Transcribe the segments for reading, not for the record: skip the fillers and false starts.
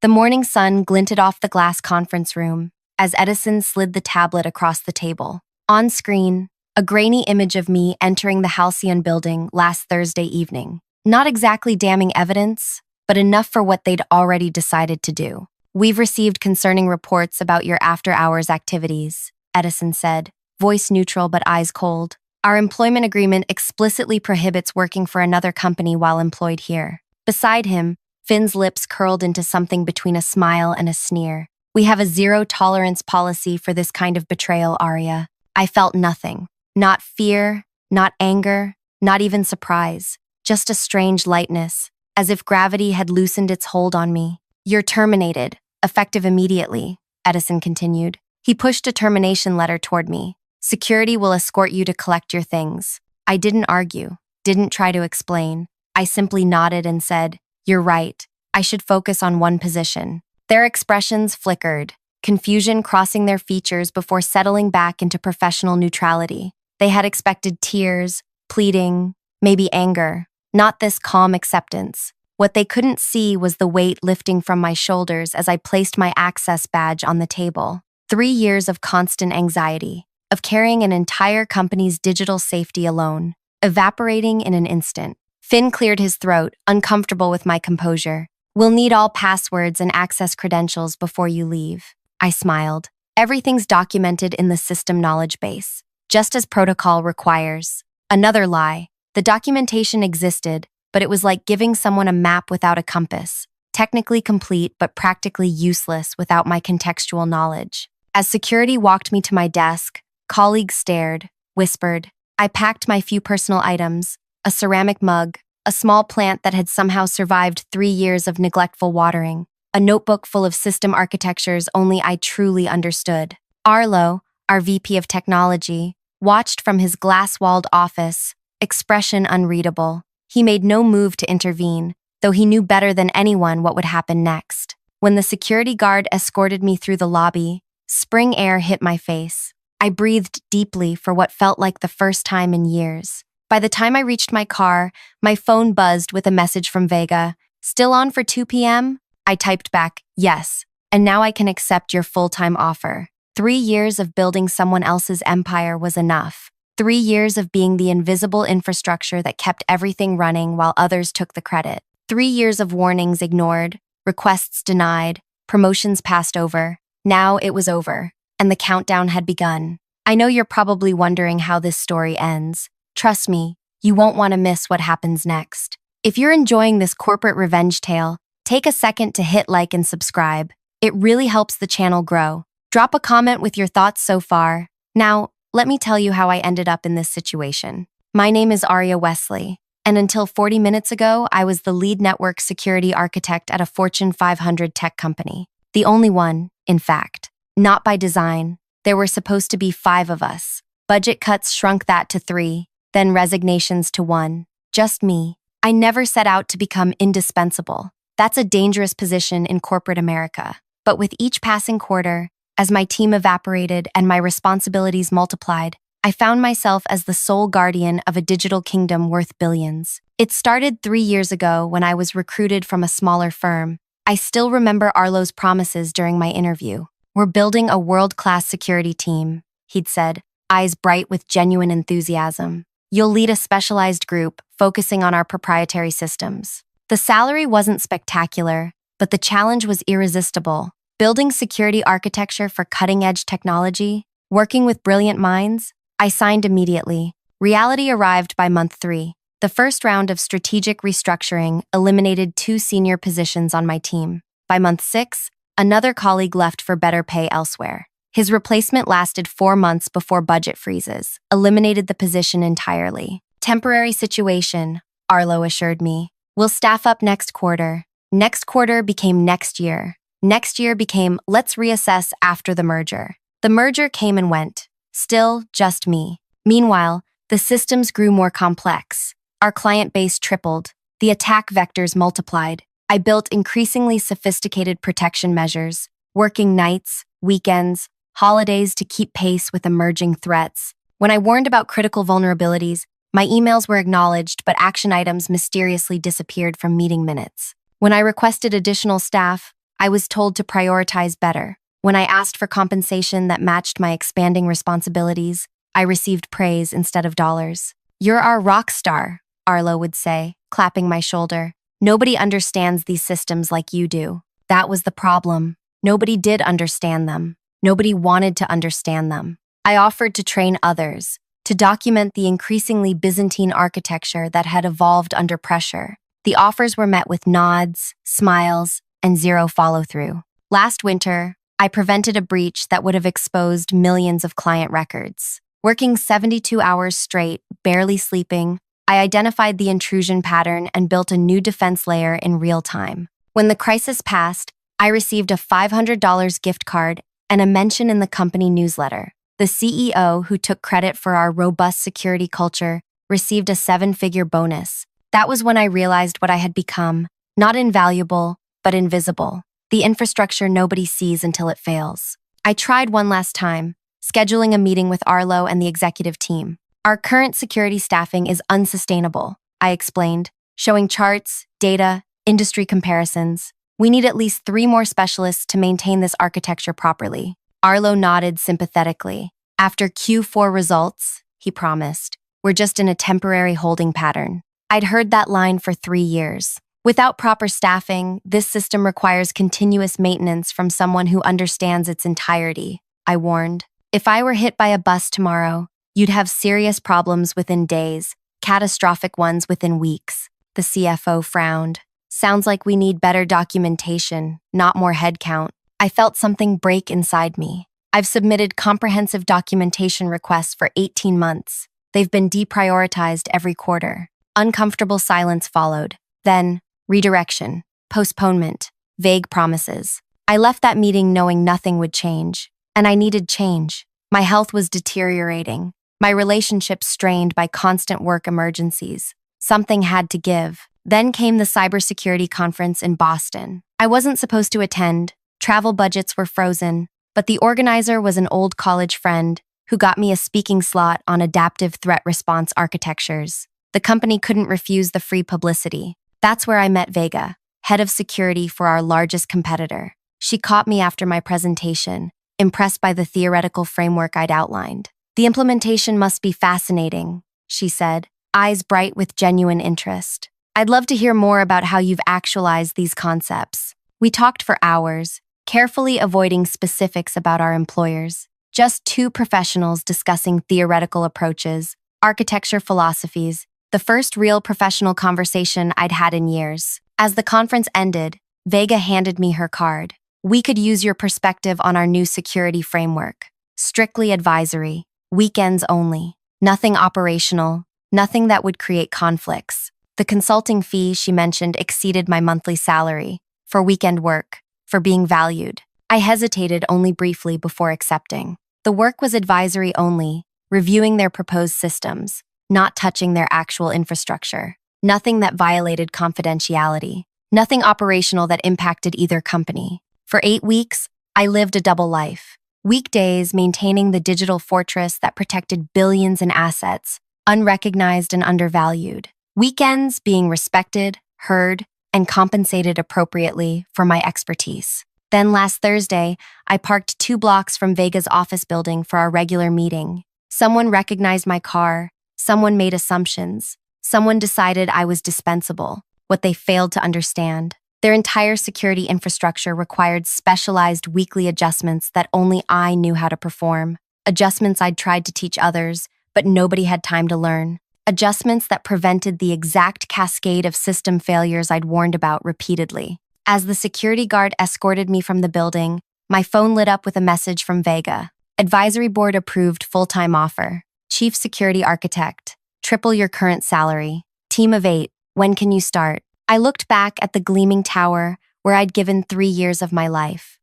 The morning sun glinted off the glass conference room as Edison slid the tablet across the table. On screen, a grainy image of me entering the Halcyon building last Thursday evening. Not exactly damning evidence, but enough for what they'd already decided to do. "We've received concerning reports about your after-hours activities," Edison said, voice neutral but eyes cold. "Our employment agreement explicitly prohibits working for another company while employed here." Beside him, Finn's lips curled into something between a smile and a sneer. "We have a zero-tolerance policy for this kind of betrayal, Arya." I felt nothing. Not fear, not anger, not even surprise. Just a strange lightness, as if gravity had loosened its hold on me. "You're terminated, effective immediately," Edison continued. He pushed a termination letter toward me. "Security will escort you to collect your things." I didn't argue, didn't try to explain. I simply nodded and said, "You're right. I should focus on one position." Their expressions flickered, confusion crossing their features before settling back into professional neutrality. They had expected tears, pleading, maybe anger, not this calm acceptance. What they couldn't see was the weight lifting from my shoulders as I placed my access badge on the table. 3 years of constant anxiety, of carrying an entire company's digital safety alone, evaporating in an instant. Finn cleared his throat, uncomfortable with my composure. "We'll need all passwords and access credentials before you leave." I smiled. "Everything's documented in the system knowledge base, just as protocol requires." Another lie. The documentation existed, but it was like giving someone a map without a compass. Technically complete, but practically useless without my contextual knowledge. As security walked me to my desk, colleagues stared, whispered. I packed my few personal items, a ceramic mug, a small plant that had somehow survived 3 years of neglectful watering, a notebook full of system architectures only I truly understood. Arlo, our VP of Technology, watched from his glass-walled office, expression unreadable. He made no move to intervene, though he knew better than anyone what would happen next. When the security guard escorted me through the lobby, spring air hit my face. I breathed deeply for what felt like the first time in years. By the time I reached my car, my phone buzzed with a message from Vega. "Still on for 2 p.m.? I typed back, "Yes, and now I can accept your full-time offer." 3 years of building someone else's empire was enough. 3 years of being the invisible infrastructure that kept everything running while others took the credit. 3 years of warnings ignored, requests denied, promotions passed over. Now it was over, and the countdown had begun. I know you're probably wondering how this story ends. Trust me, you won't want to miss what happens next. If you're enjoying this corporate revenge tale, take a second to hit like and subscribe. It really helps the channel grow. Drop a comment with your thoughts so far. Now, let me tell you how I ended up in this situation. My name is Arya Wesley, and until 40 minutes ago, I was the lead network security architect at a Fortune 500 tech company. The only one, in fact. Not by design. There were supposed to be 5 of us. Budget cuts shrunk that to 3, then resignations to 1. Just me. I never set out to become indispensable. That's a dangerous position in corporate America. But with each passing quarter, as my team evaporated and my responsibilities multiplied, I found myself as the sole guardian of a digital kingdom worth billions. It started 3 years ago when I was recruited from a smaller firm. I still remember Arlo's promises during my interview. "We're building a world-class security team," he'd said, eyes bright with genuine enthusiasm. "You'll lead a specialized group focusing on our proprietary systems." The salary wasn't spectacular, but the challenge was irresistible. Building security architecture for cutting-edge technology, working with brilliant minds, I signed immediately. Reality arrived by month 3. The first round of strategic restructuring eliminated 2 senior positions on my team. By month 6, another colleague left for better pay elsewhere. His replacement lasted 4 months before budget freezes, eliminated the position entirely. "Temporary situation," Arlo assured me. "We'll staff up next quarter." Next quarter became next year. Next year became let's reassess after the merger. The merger came and went. Still, just me. Meanwhile, the systems grew more complex. Our client base tripled. The attack vectors multiplied. I built increasingly sophisticated protection measures, working nights, weekends, holidays to keep pace with emerging threats. When I warned about critical vulnerabilities, my emails were acknowledged, but action items mysteriously disappeared from meeting minutes. When I requested additional staff, I was told to prioritize better. When I asked for compensation that matched my expanding responsibilities, I received praise instead of dollars. "You're our rock star," Arlo would say, clapping my shoulder. "Nobody understands these systems like you do." That was the problem. Nobody did understand them. Nobody wanted to understand them. I offered to train others, to document the increasingly Byzantine architecture that had evolved under pressure. The offers were met with nods, smiles, and zero follow-through. Last winter, I prevented a breach that would have exposed millions of client records. Working 72 hours straight, barely sleeping, I identified the intrusion pattern and built a new defense layer in real time. When the crisis passed, I received a $500 gift card and a mention in the company newsletter. The CEO, who took credit for our robust security culture, received a seven-figure bonus. That was when I realized what I had become, not invaluable, but invisible. The infrastructure nobody sees until it fails. I tried one last time, scheduling a meeting with Arlo and the executive team. "Our current security staffing is unsustainable," I explained, showing charts, data, industry comparisons. "We need at least 3 more specialists to maintain this architecture properly." Arlo nodded sympathetically. "After Q4 results," he promised, "we're just in a temporary holding pattern." I'd heard that line for 3 years. Without proper staffing, this system requires continuous maintenance from someone who understands its entirety, I warned. "If I were hit by a bus tomorrow, you'd have serious problems within days, catastrophic ones within weeks." The CFO frowned. "Sounds like we need better documentation, not more headcount." I felt something break inside me. I've submitted comprehensive documentation requests for 18 months. They've been deprioritized every quarter. Uncomfortable silence followed. Then, redirection, postponement, vague promises. I left that meeting knowing nothing would change. And I needed change. My health was deteriorating. My relationships strained by constant work emergencies. Something had to give. Then came the cybersecurity conference in Boston. I wasn't supposed to attend. Travel budgets were frozen, but the organizer was an old college friend who got me a speaking slot on adaptive threat response architectures. The company couldn't refuse the free publicity. That's where I met Vega, head of security for our largest competitor. She caught me after my presentation, impressed by the theoretical framework I'd outlined. "The implementation must be fascinating," she said, eyes bright with genuine interest. "I'd love to hear more about how you've actualized these concepts." We talked for hours, carefully avoiding specifics about our employers. Just 2 professionals discussing theoretical approaches, architecture philosophies, the first real professional conversation I'd had in years. As the conference ended, Vega handed me her card. "We could use your perspective on our new security framework. Strictly advisory, weekends only, nothing operational, nothing that would create conflicts." The consulting fee she mentioned exceeded my monthly salary, for weekend work, for being valued. I hesitated only briefly before accepting. The work was advisory only, reviewing their proposed systems, not touching their actual infrastructure. Nothing that violated confidentiality. Nothing operational that impacted either company. For 8 weeks, I lived a double life. Weekdays maintaining the digital fortress that protected billions in assets, unrecognized and undervalued. Weekends being respected, heard, and compensated appropriately for my expertise. Then last Thursday, I parked 2 blocks from Vega's office building for our regular meeting. Someone recognized my car, someone made assumptions, someone decided I was dispensable, what they failed to understand. Their entire security infrastructure required specialized weekly adjustments that only I knew how to perform. Adjustments I'd tried to teach others, but nobody had time to learn. Adjustments that prevented the exact cascade of system failures I'd warned about repeatedly. As the security guard escorted me from the building, my phone lit up with a message from Vega. "Advisory board approved full-time offer. Chief security architect. Triple your current salary. Team of 8. When can you start?" I looked back at the gleaming tower where I'd given 3 years of my life.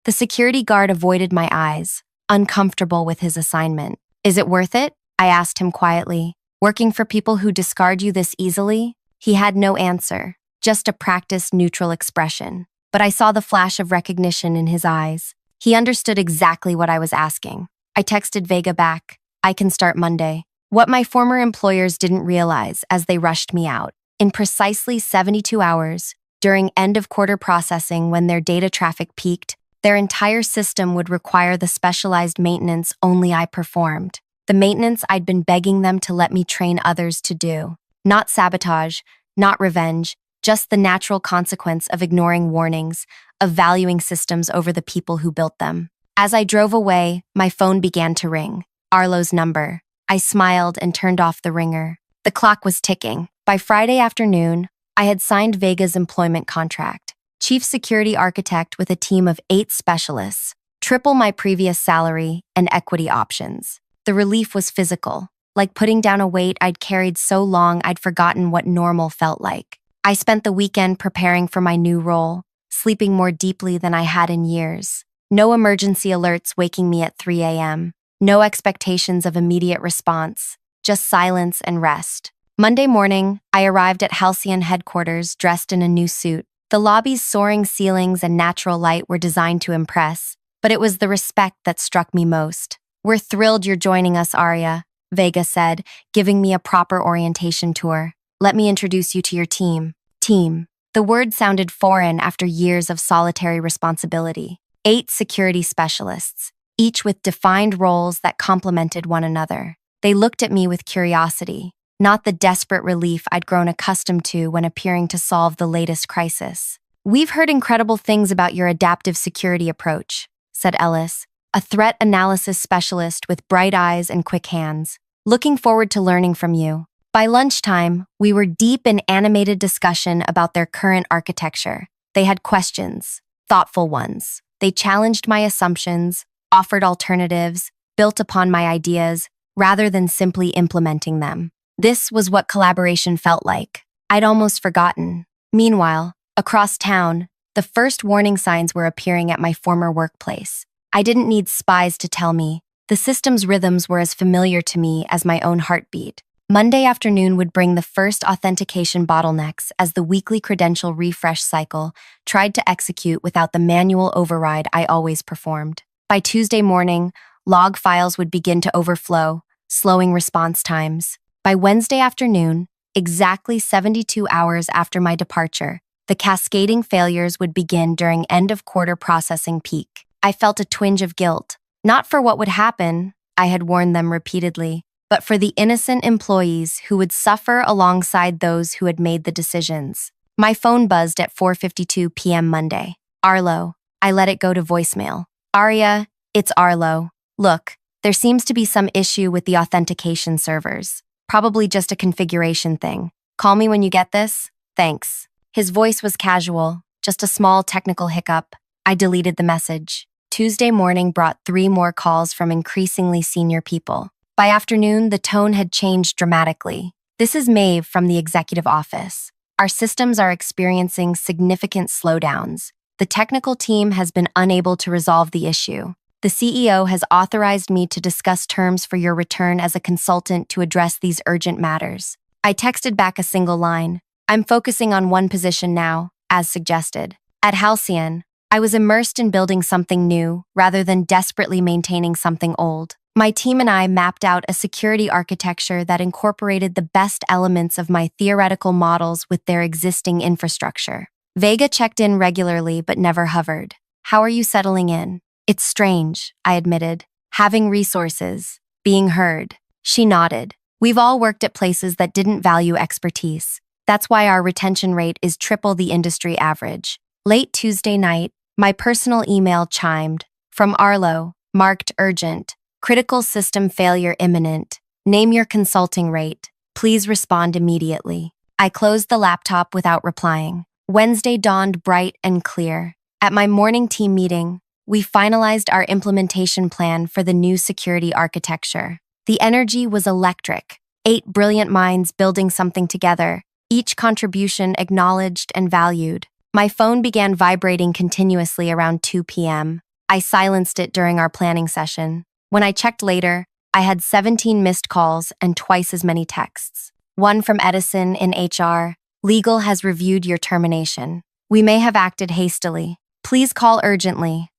The security guard avoided my eyes, uncomfortable with his assignment. "Is it worth it?" I asked him quietly. "Working for people who discard you this easily?" He had no answer, just a practiced neutral expression. But I saw the flash of recognition in his eyes. He understood exactly what I was asking. I texted Vega back, "I can start Monday." What my former employers didn't realize as they rushed me out. In precisely 72 hours, During end-of-quarter processing, when their data traffic peaked, their entire system would require the specialized maintenance only I performed. The maintenance I'd been begging them to let me train others to do. Not sabotage, not revenge, just the natural consequence of ignoring warnings, of valuing systems over the people who built them. As I drove away, my phone began to ring. Arlo's number. I smiled and turned off the ringer. The clock was ticking. By Friday afternoon, I had signed Vega's employment contract. Chief Security Architect with a team of 8 specialists, triple my previous salary and equity options. The relief was physical, like putting down a weight I'd carried so long I'd forgotten what normal felt like. I spent the weekend preparing for my new role, sleeping more deeply than I had in years. No emergency alerts waking me at 3 a.m. No expectations of immediate response, just silence and rest. Monday morning, I arrived at Halcyon headquarters dressed in a new suit. The lobby's soaring ceilings and natural light were designed to impress, but it was the respect that struck me most. "We're thrilled you're joining us, Arya," Vega said, giving me a proper orientation tour. "Let me introduce you to your team." Team. The word sounded foreign after years of solitary responsibility. 8 security specialists, each with defined roles that complemented one another. They looked at me with curiosity, not the desperate relief I'd grown accustomed to when appearing to solve the latest crisis. "We've heard incredible things about your adaptive security approach," said Ellis, a threat analysis specialist with bright eyes and quick hands. "Looking forward to learning from you." By lunchtime, we were deep in animated discussion about their current architecture. They had questions, thoughtful ones. They challenged my assumptions, offered alternatives, built upon my ideas, rather than simply implementing them. This was what collaboration felt like. I'd almost forgotten. Meanwhile, across town, the first warning signs were appearing at my former workplace. I didn't need spies to tell me. The system's rhythms were as familiar to me as my own heartbeat. Monday afternoon would bring the first authentication bottlenecks as the weekly credential refresh cycle tried to execute without the manual override I always performed. By Tuesday morning, log files would begin to overflow, slowing response times. By Wednesday afternoon, exactly 72 hours after my departure, the cascading failures would begin during end-of-quarter processing peak. I felt a twinge of guilt, not for what would happen, I had warned them repeatedly, but for the innocent employees who would suffer alongside those who had made the decisions. My phone buzzed at 4:52 p.m. Monday. "Arlo." I let it go to voicemail. "Arya, it's Arlo. Look, there seems to be some issue with the authentication servers. Probably just a configuration thing. Call me when you get this. Thanks." His voice was casual, just a small technical hiccup. I deleted the message. Tuesday morning brought 3 more calls from increasingly senior people. By afternoon, the tone had changed dramatically. "This is Maeve from the executive office. Our systems are experiencing significant slowdowns. The technical team has been unable to resolve the issue. The CEO has authorized me to discuss terms for your return as a consultant to address these urgent matters." I texted back a single line. "I'm focusing on one position now, as suggested." At Halcyon, I was immersed in building something new rather than desperately maintaining something old. My team and I mapped out a security architecture that incorporated the best elements of my theoretical models with their existing infrastructure. Vega checked in regularly but never hovered. "How are you settling in?" "It's strange," I admitted. "Having resources, being heard." She nodded. "We've all worked at places that didn't value expertise. That's why our retention rate is triple the industry average." Late Tuesday night, my personal email chimed. From Arlo, marked urgent. "Critical system failure imminent. Name your consulting rate. Please respond immediately." I closed the laptop without replying. Wednesday dawned bright and clear. At my morning team meeting, we finalized our implementation plan for the new security architecture. The energy was electric. 8 brilliant minds building something together, each contribution acknowledged and valued. My phone began vibrating continuously around 2 p.m. I silenced it during our planning session. When I checked later, I had 17 missed calls and twice as many texts. One from Edison in HR. "Legal has reviewed your termination. We may have acted hastily. Please call urgently."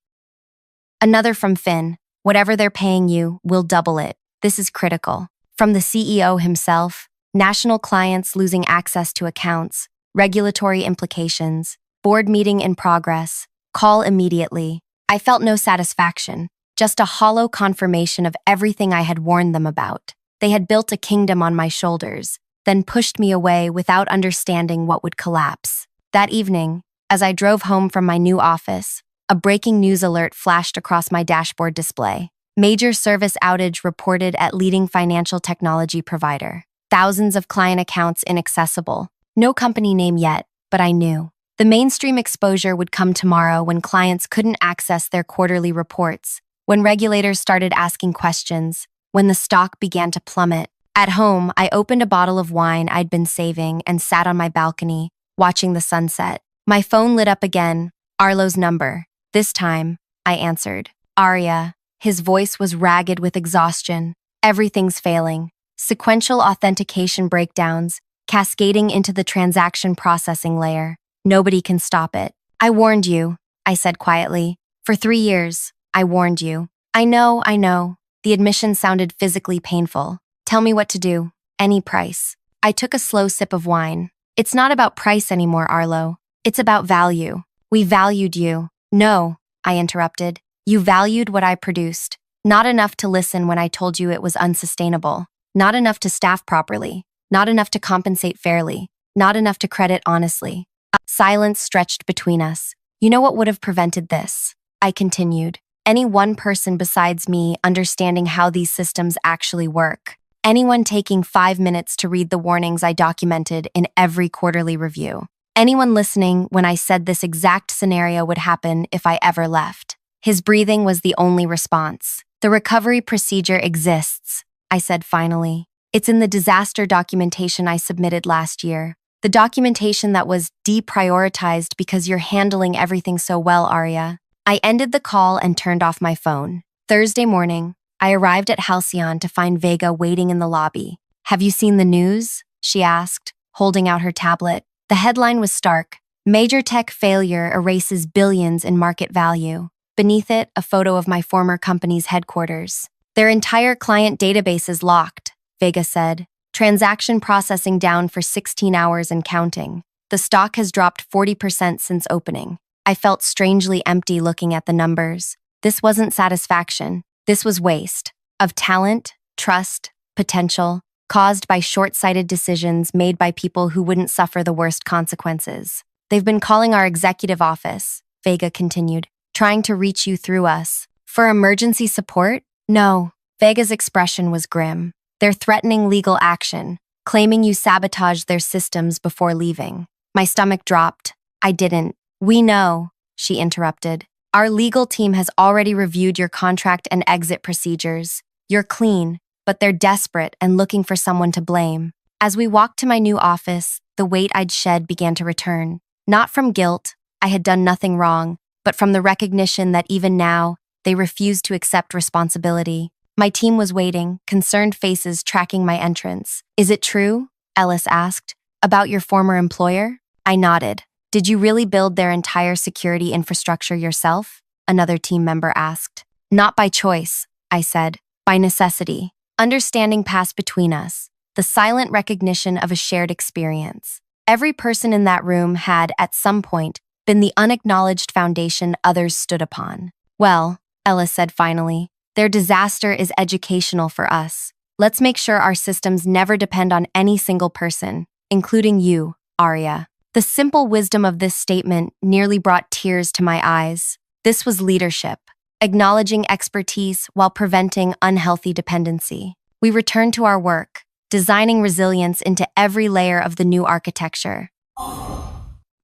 Another from Finn. "Whatever they're paying you, we'll double it. This is critical." From the CEO himself. "National clients losing access to accounts. regulatory implications, board meeting in progress, call immediately. I felt no satisfaction, just a hollow confirmation of everything I had warned them about. They had built a kingdom on my shoulders, then pushed me away without understanding what would collapse. That evening, as I drove home from my new office, a breaking news alert flashed across my dashboard display. Major service outage reported at leading financial technology provider. Thousands of client accounts inaccessible. No company name yet, but I knew. The mainstream exposure would come tomorrow when clients couldn't access their quarterly reports, when regulators started asking questions, when the stock began to plummet. At home, I opened a bottle of wine I'd been saving and sat on my balcony, watching the sunset. My phone lit up again, Arlo's number. This time, I answered. Arya. His voice was ragged with exhaustion. Everything's failing. Sequential authentication breakdowns, cascading into the transaction processing layer. Nobody can stop it. I warned you, I said quietly. For 3 years, I warned you. I know. The admission sounded physically painful. Tell me what to do. Any price. I took a slow sip of wine. It's not about price anymore, Arlo. It's about value. We valued you. No, I interrupted. You valued what I produced. Not enough to listen when I told you it was unsustainable. Not enough to staff properly. Not enough to compensate fairly. Not enough to credit honestly. Silence stretched between us. You know what would have prevented this? I continued. Any one person besides me understanding how these systems actually work. Anyone taking 5 minutes to read the warnings I documented in every quarterly review. Anyone listening when I said this exact scenario would happen if I ever left. His breathing was the only response. The recovery procedure exists, I said finally. It's in the disaster documentation I submitted last year. The documentation that was deprioritized because you're handling everything so well, Arya. I ended the call and turned off my phone. Thursday morning, I arrived at Halcyon to find Vega waiting in the lobby. Have you seen the news? She asked, holding out her tablet. The headline was stark. Major tech failure erases billions in market value. Beneath it, a photo of my former company's headquarters. Their entire client database is locked, Vega said. Transaction processing down for 16 hours and counting. The stock has dropped 40% since opening. I felt strangely empty looking at the numbers. This wasn't satisfaction. This was waste. Of talent, trust, potential, caused by short-sighted decisions made by people who wouldn't suffer the worst consequences. They've been calling our executive office, Vega continued, trying to reach you through us. For emergency support? No. Vega's expression was grim. They're threatening legal action, claiming you sabotaged their systems before leaving. My stomach dropped. I didn't. We know, she interrupted. Our legal team has already reviewed your contract and exit procedures. You're clean, but they're desperate and looking for someone to blame. As we walked to my new office, the weight I'd shed began to return. Not from guilt, I had done nothing wrong, but from the recognition that even now, they refused to accept responsibility. My team was waiting, concerned faces tracking my entrance. Is it true? Ellis asked. About your former employer? I nodded. Did you really build their entire security infrastructure yourself? Another team member asked. Not by choice, I said. By necessity. Understanding passed between us. The silent recognition of a shared experience. Every person in that room had, at some point, been the unacknowledged foundation others stood upon. Well, Ellis said finally, their disaster is educational for us. Let's make sure our systems never depend on any single person, including you, Arya. The simple wisdom of this statement nearly brought tears to my eyes. This was leadership, acknowledging expertise while preventing unhealthy dependency. We returned to our work, designing resilience into every layer of the new architecture.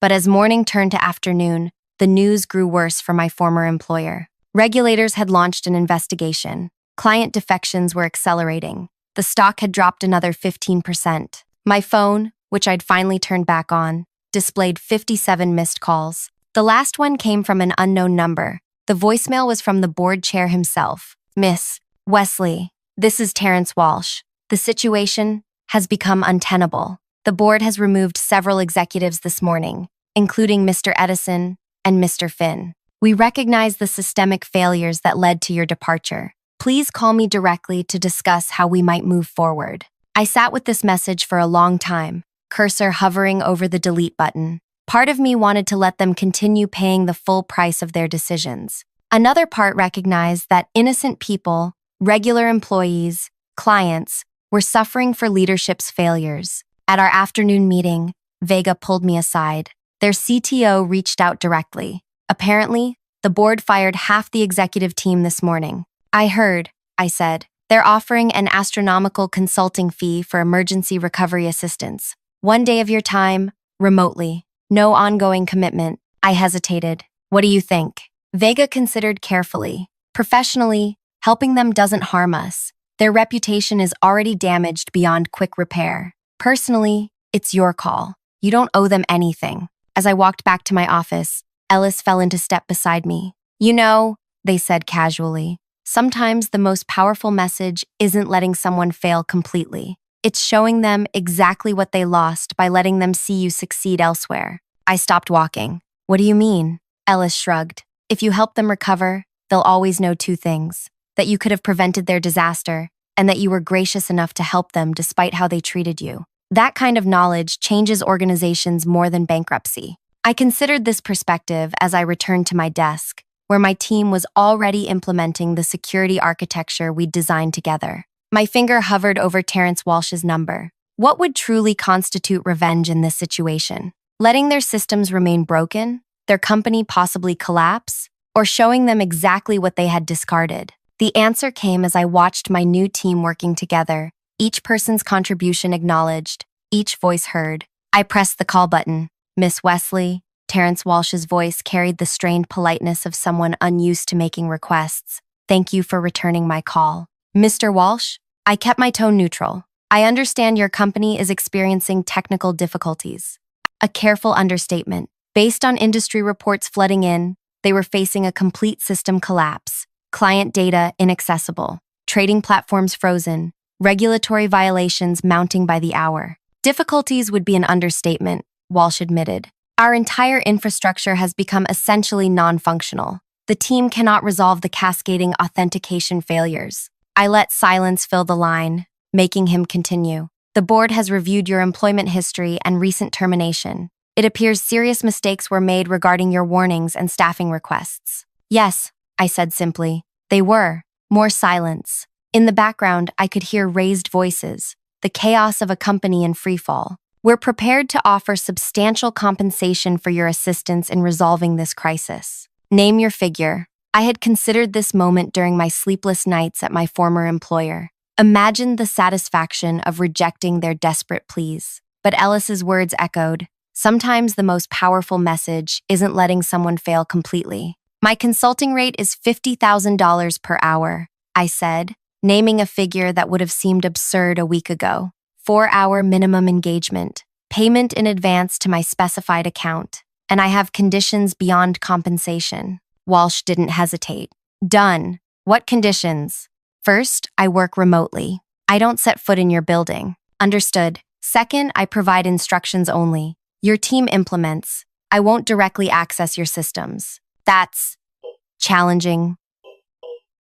But as morning turned to afternoon, the news grew worse for my former employer. Regulators had launched an investigation. Client defections were accelerating. The stock had dropped another 15%. My phone, which I'd finally turned back on, displayed 57 missed calls. The last one came from an unknown number. The voicemail was from the board chair himself. Miss Wesley, this is Terrence Walsh. The situation has become untenable. The board has removed several executives this morning, including Mr. Edison and Mr. Finn. We recognize the systemic failures that led to your departure. Please call me directly to discuss how we might move forward. I sat with this message for a long time, cursor hovering over the delete button. Part of me wanted to let them continue paying the full price of their decisions. Another part recognized that innocent people, regular employees, clients, were suffering for leadership's failures. At our afternoon meeting, Vega pulled me aside. Their CTO reached out directly. Apparently, the board fired half the executive team this morning. I heard, I said. They're offering an astronomical consulting fee for emergency recovery assistance. 1 day of your time, remotely. No ongoing commitment. I hesitated. What do you think? Vega considered carefully. Professionally, helping them doesn't harm us. Their reputation is already damaged beyond quick repair. Personally, it's your call. You don't owe them anything. As I walked back to my office, Ellis fell into step beside me. You know, they said casually, sometimes the most powerful message isn't letting someone fail completely. It's showing them exactly what they lost by letting them see you succeed elsewhere. I stopped walking. What do you mean? Ellis shrugged. If you help them recover, they'll always know 2 things. That you could have prevented their disaster, and that you were gracious enough to help them despite how they treated you. That kind of knowledge changes organizations more than bankruptcy. I considered this perspective as I returned to my desk, where my team was already implementing the security architecture we'd designed together. My finger hovered over Terrence Walsh's number. What would truly constitute revenge in this situation? Letting their systems remain broken? Their company possibly collapse? Or showing them exactly what they had discarded? The answer came as I watched my new team working together, each person's contribution acknowledged, each voice heard. I pressed the call button. Miss Wesley, Terrence Walsh's voice carried the strained politeness of someone unused to making requests. Thank you for returning my call. Mr. Walsh, I kept my tone neutral. I understand your company is experiencing technical difficulties. A careful understatement. Based on industry reports flooding in, they were facing a complete system collapse. Client data inaccessible, trading platforms frozen, regulatory violations mounting by the hour. Difficulties would be an understatement, Walsh admitted. Our entire infrastructure has become essentially non-functional. The team cannot resolve the cascading authentication failures. I let silence fill the line, making him continue. The board has reviewed your employment history and recent termination. It appears serious mistakes were made regarding your warnings and staffing requests. Yes, I said simply. They were. More silence. In the background, I could hear raised voices, the chaos of a company in freefall. We're prepared to offer substantial compensation for your assistance in resolving this crisis. Name your figure. I had considered this moment during my sleepless nights at my former employer. Imagined the satisfaction of rejecting their desperate pleas. But Ellis's words echoed. Sometimes the most powerful message isn't letting someone fail completely. My consulting rate is $50,000 per hour, I said, naming a figure that would have seemed absurd a week ago. 4-hour minimum engagement, payment in advance to my specified account, and I have conditions beyond compensation. Walsh didn't hesitate. Done. What conditions? First, I work remotely. I don't set foot in your building. Understood. Second, I provide instructions only. Your team implements. I won't directly access your systems. That's challenging,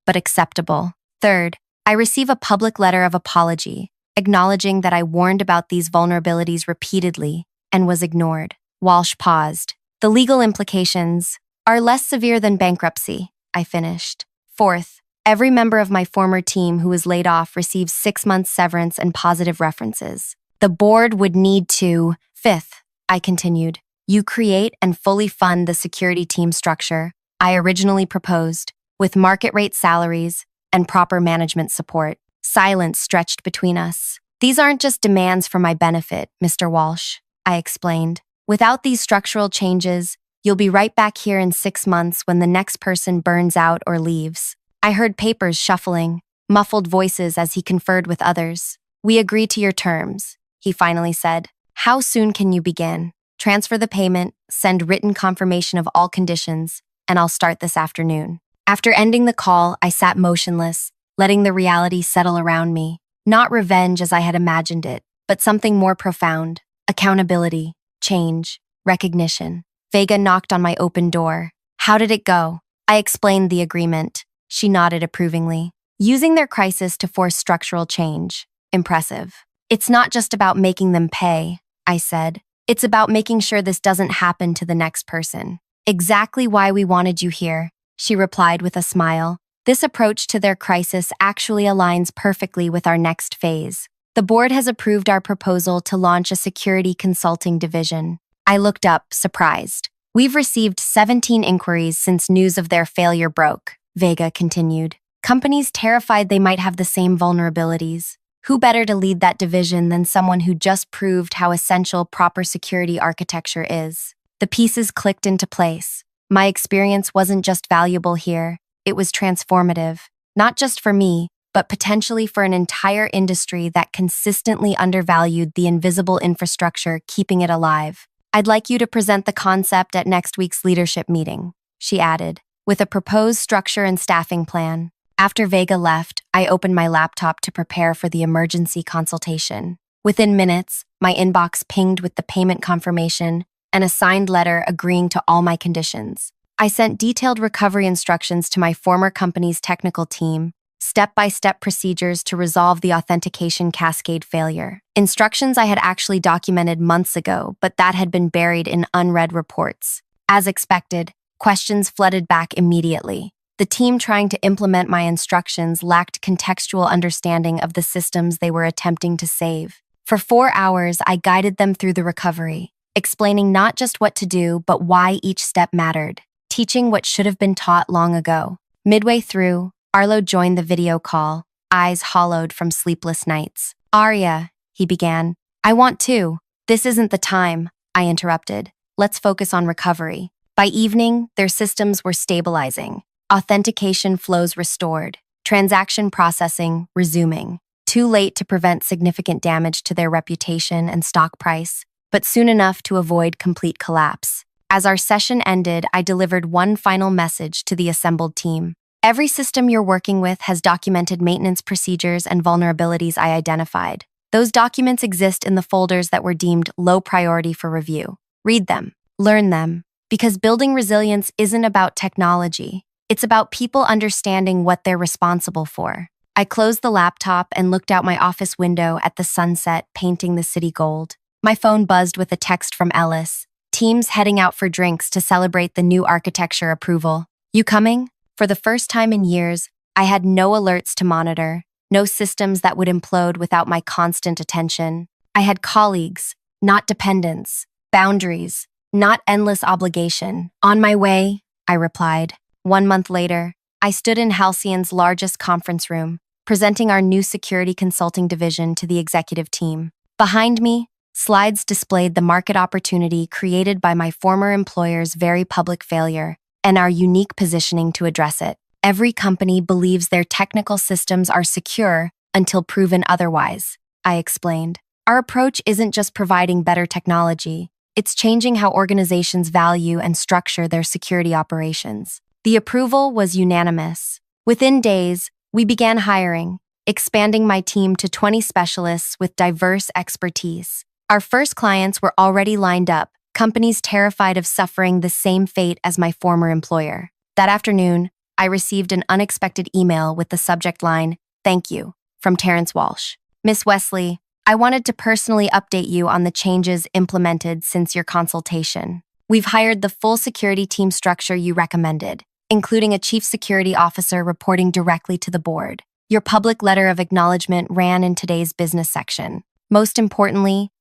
but acceptable. Third, I receive a public letter of apology, acknowledging that I warned about these vulnerabilities repeatedly and was ignored. Walsh paused. The legal implications are less severe than bankruptcy, I finished. Fourth, every member of my former team who was laid off receives 6 months severance and positive references. The board would need to. Fifth, I continued. You create and fully fund the security team structure I originally proposed, with market rate salaries and proper management support. Silence stretched between us. These aren't just demands for my benefit, Mr. Walsh, I explained. Without these structural changes, you'll be right back here in 6 months when the next person burns out or leaves. I heard papers shuffling, muffled voices as he conferred with others. We agree to your terms, he finally said. How soon can you begin? Transfer the payment, send written confirmation of all conditions, and I'll start this afternoon. After ending the call, I sat motionless, letting the reality settle around me. Not revenge as I had imagined it, but something more profound. Accountability, change, recognition. Vega knocked on my open door. How did it go? I explained the agreement. She nodded approvingly. Using their crisis to force structural change. Impressive. It's not just about making them pay, I said. It's about making sure this doesn't happen to the next person. Exactly why we wanted you here, she replied with a smile. This approach to their crisis actually aligns perfectly with our next phase. The board has approved our proposal to launch a security consulting division. I looked up, surprised. We've received 17 inquiries since news of their failure broke, Vega continued. Companies terrified they might have the same vulnerabilities. Who better to lead that division than someone who just proved how essential proper security architecture is? The pieces clicked into place. My experience wasn't just valuable here, it was transformative, not just for me, but potentially for an entire industry that consistently undervalued the invisible infrastructure keeping it alive. I'd like you to present the concept at next week's leadership meeting, she added, with a proposed structure and staffing plan. After Vega left, I opened my laptop to prepare for the emergency consultation. Within minutes, my inbox pinged with the payment confirmation and a signed letter agreeing to all my conditions. I sent detailed recovery instructions to my former company's technical team, step-by-step procedures to resolve the authentication cascade failure. Instructions I had actually documented months ago, but that had been buried in unread reports. As expected, questions flooded back immediately. The team trying to implement my instructions lacked contextual understanding of the systems they were attempting to save. For 4 hours, I guided them through the recovery, explaining not just what to do, but why each step mattered, teaching what should have been taught long ago. Midway through, Arlo joined the video call, eyes hollowed from sleepless nights. Arya, he began. I want to. This isn't the time, I interrupted. Let's focus on recovery. By evening, their systems were stabilizing. Authentication flows restored, transaction processing resuming. Too late to prevent significant damage to their reputation and stock price, but soon enough to avoid complete collapse. As our session ended, I delivered one final message to the assembled team. Every system you're working with has documented maintenance procedures and vulnerabilities I identified. Those documents exist in the folders that were deemed low priority for review. Read them, learn them, because building resilience isn't about technology. It's about people understanding what they're responsible for. I closed the laptop and looked out my office window at the sunset painting the city gold. My phone buzzed with a text from Ellis. Teams heading out for drinks to celebrate the new architecture approval. You coming? For the first time in years, I had no alerts to monitor, no systems that would implode without my constant attention. I had colleagues, not dependents, boundaries, not endless obligation. On my way, I replied. 1 month later, I stood in Halcyon's largest conference room, presenting our new security consulting division to the executive team. Behind me, slides displayed the market opportunity created by my former employer's very public failure and our unique positioning to address it. Every company believes their technical systems are secure until proven otherwise, I explained. Our approach isn't just providing better technology, it's changing how organizations value and structure their security operations. The approval was unanimous. Within days, we began hiring, expanding my team to 20 specialists with diverse expertise. Our first clients were already lined up, companies terrified of suffering the same fate as my former employer. That afternoon, I received an unexpected email with the subject line, "Thank you," from Terrence Walsh. Miss Wesley, I wanted to personally update you on the changes implemented since your consultation. We've hired the full security team structure you recommended, including a chief security officer reporting directly to the board. Your public letter of acknowledgement ran in today's business section. Most importantly,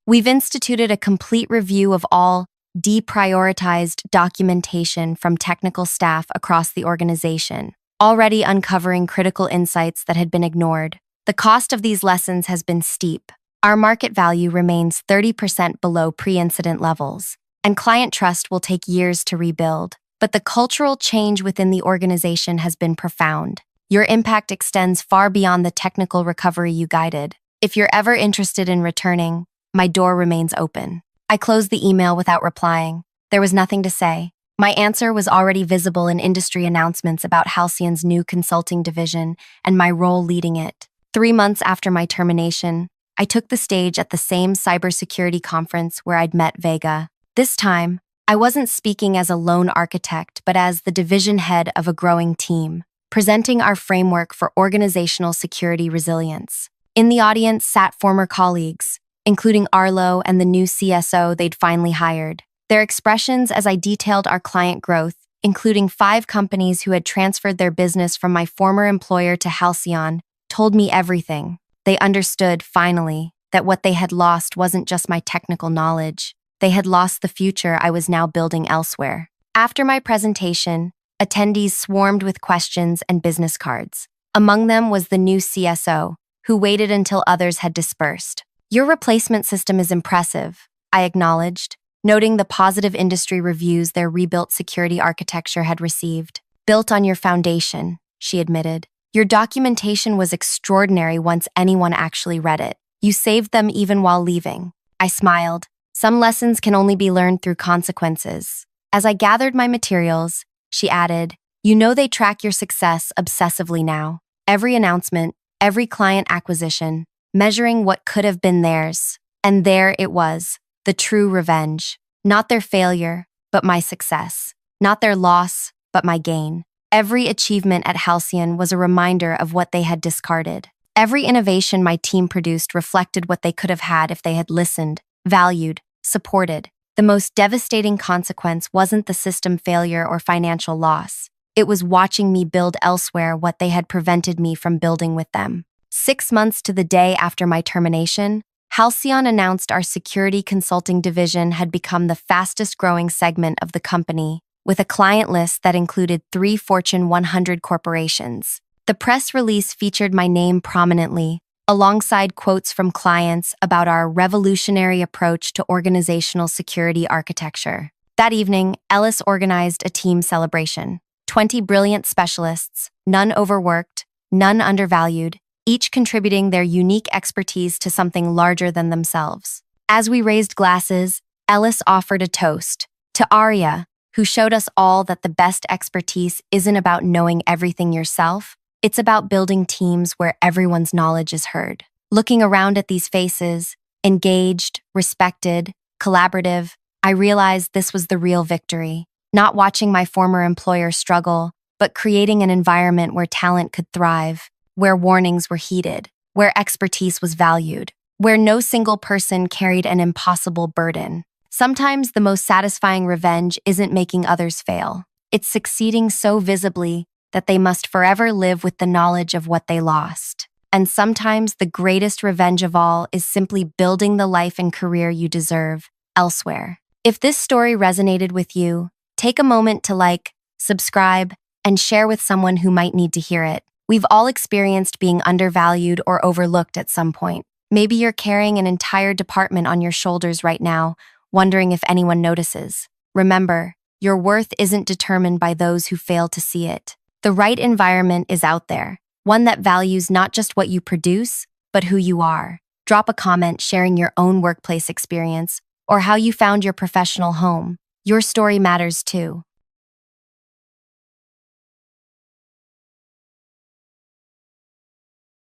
we've instituted a complete review of all deprioritized documentation from technical staff across the organization, already uncovering critical insights that had been ignored. The cost of these lessons has been steep. Our market value remains 30% below pre-incident levels, and client trust will take years to rebuild. But the cultural change within the organization has been profound. Your impact extends far beyond the technical recovery you guided. If you're ever interested in returning, my door remains open. I closed the email without replying. There was nothing to say. My answer was already visible in industry announcements about Halcyon's new consulting division and my role leading it. 3 months after my termination, I took the stage at the same cybersecurity conference where I'd met Vega. This time, I wasn't speaking as a lone architect, but as the division head of a growing team, presenting our framework for organizational security resilience. In the audience sat former colleagues, including Arlo and the new CSO they'd finally hired. Their expressions as I detailed our client growth, including 5 companies who had transferred their business from my former employer to Halcyon, told me everything. They understood, finally, that what they had lost wasn't just my technical knowledge. They had lost the future I was now building elsewhere. After my presentation, attendees swarmed with questions and business cards. Among them was the new CSO, who waited until others had dispersed. "Your replacement system is impressive," I acknowledged, noting the positive industry reviews their rebuilt security architecture had received. "Built on your foundation," she admitted. "Your documentation was extraordinary once anyone actually read it. You saved them even while leaving." I smiled. "Some lessons can only be learned through consequences." As I gathered my materials, she added, "You know they track your success obsessively now. Every announcement, every client acquisition, measuring what could have been theirs. And there it was, the true revenge. Not their failure, but my success. Not their loss, but my gain. Every achievement at Halcyon was a reminder of what they had discarded. Every innovation my team produced reflected what they could have had if they had listened, valued, supported. The most devastating consequence wasn't the system failure or financial loss. It was watching me build elsewhere what they had prevented me from building with them. 6 months to the day after my termination, Halcyon announced our security consulting division had become the fastest-growing segment of the company, with a client list that included 3 Fortune 100 corporations. The press release featured my name prominently, alongside quotes from clients about our revolutionary approach to organizational security architecture. That evening, Ellis organized a team celebration. 20 brilliant specialists, none overworked, none undervalued, each contributing their unique expertise to something larger than themselves. As we raised glasses, Ellis offered a toast to Arya, who showed us all that the best expertise isn't about knowing everything yourself. It's about building teams where everyone's knowledge is heard. Looking around at these faces, engaged, respected, collaborative, I realized this was the real victory. Not watching my former employer struggle, but creating an environment where talent could thrive, where warnings were heeded, where expertise was valued, where no single person carried an impossible burden. Sometimes the most satisfying revenge isn't making others fail. It's succeeding so visibly that they must forever live with the knowledge of what they lost. And sometimes the greatest revenge of all is simply building the life and career you deserve elsewhere. If this story resonated with you, take a moment to like, subscribe, and share with someone who might need to hear it. We've all experienced being undervalued or overlooked at some point. Maybe you're carrying an entire department on your shoulders right now, wondering if anyone notices. Remember, your worth isn't determined by those who fail to see it. The right environment is out there, one that values not just what you produce, but who you are. Drop a comment sharing your own workplace experience or how you found your professional home. Your story matters too.